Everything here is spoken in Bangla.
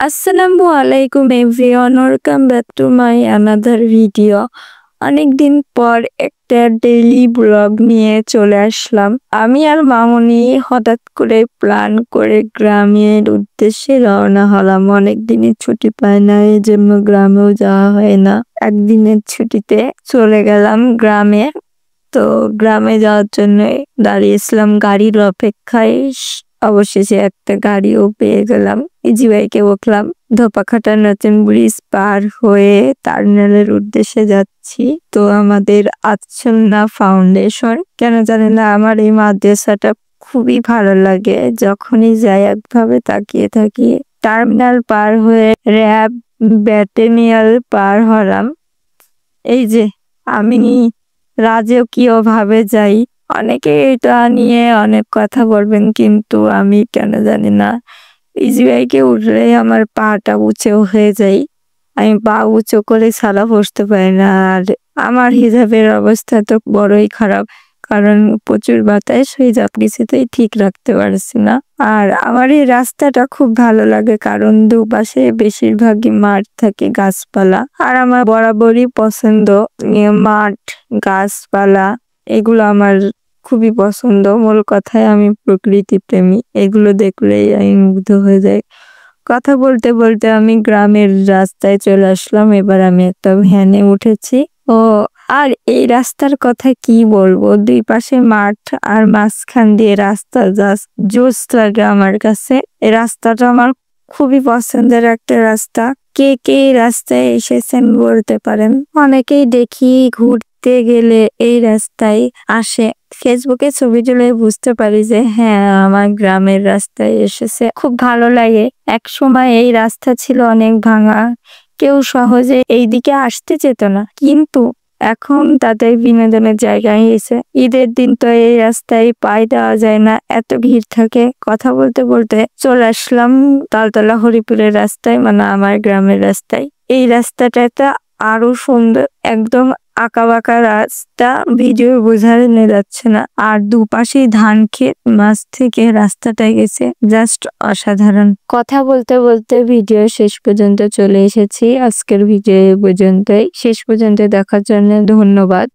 আসসালামু আলাইকুম everyone, welcome back to my another video. অনেকদিন পর একটা ডেইলি ব্লগ নিয়ে চলে আসলাম। আমি আর মামুনি হঠাৎ করে প্ল্যান করে গ্রামের উদ্দেশ্যে রওনা হলাম। অনেকদিনই ছুটি পাই না, এই জন্য গ্রামেও যাওয়া হয় না। একদিনের ছুটিতে চলে গেলাম গ্রামে। তো গ্রামে যাওয়ার জন্য দাঁড়িয়েছিলাম গাড়ির অপেক্ষায়। অবশেষে একটা গাড়িও পেয়ে গেলাম। ইজি বাইকে উঠলাম। ধোপাখাটা নতুন ব্রিজ পার হয়ে টার্মিনালের উদ্দেশ্যে যাচ্ছি। তো আমাদের আচ্ছন্না ফাউন্ডেশন, কেন জানি না আমার এই মাদ্রাসাটা খুবই ভালো লাগে। যখনই যাই একভাবে তাকিয়ে থাকি। টার্মিনাল পার হয়ে র্যাব ব্যাটালিয়ন পার হলাম। এই যে আমি রাজকীয় ভাবে যাই। অনেকে এটা নিয়ে অনেক কথা বলবেন, কিন্তু আমি কেন জানি না, ইজি বাইকে উঠলে আমার পাটা উঁচু হয়ে যায়। আমি পা উঁচু করে ছাড়া বসতে পারি না। আর আমার হিজাবের অবস্থা তো বড়ই খারাপ, কারণ প্রচুর বাতাস, হিজাব কিছুতেই ঠিক রাখতে পারছি না। আর আমার এই রাস্তাটা খুব ভালো লাগে, কারণ দুপাশে বেশিরভাগই মাঠ থাকে, গাছপালা। আর আমার বরাবরই পছন্দ মাঠ, গাছপালা, এগুলো আমার খুবই পছন্দ। মূল কথায় আমি প্রকৃতি প্রেমী, এগুলো দেখলেই আমি মুগ্ধ হয়ে যাই। কথা বলতে বলতে আমি গ্রামের রাস্তায় চলে আসলাম। এবার আমি একটা ভ্যানে উঠেছি। ও আর এই রাস্তার কথা কি বলবো, দুই পাশে মাঠ আর মাঝখান দিয়ে রাস্তা, জাস্ট জোস লাগে আমার কাছে। এই রাস্তাটা আমার খুবই পছন্দের একটা রাস্তা। কে কে এই রাস্তায় এসেছেন বলতে পারেন। অনেকেই দেখি ঘুরতে গেলে এই রাস্তায় আসে। ফেসবুকে ছবি তুলে বুঝতে পারি যে হ্যাঁ, আমার গ্রামের রাস্তায় এসেছে। খুব ভালো লাগে। এক সময় এই রাস্তা ছিল অনেক ভাঙা, কেউ সহজে এই দিকে আসতে যেত না, কিন্তু এখন তাদের বিনোদনের জায়গা হয়েছে। ঈদের দিন তো এই রাস্তায় পায়ে দেওয়া যায় না, এত ভিড় থাকে। কথা বলতে বলতে চলে আসলাম তালতলা হরিপুরের রাস্তায়, মানে আমার গ্রামের রাস্তায়। এই রাস্তাটা আরো সুন্দর, একদম আঁকা বাঁকা রাস্তা, ভিডিও বোঝানো যাচ্ছে না। আর দুপাশেই ধান ক্ষেত, মাছ থেকে রাস্তাটা গেছে, জাস্ট অসাধারণ। কথা বলতে বলতে ভিডিও শেষ পর্যন্ত চলে এসেছি। আজকের ভিডিও পর্যন্তই। শেষ পর্যন্ত দেখার জন্য ধন্যবাদ।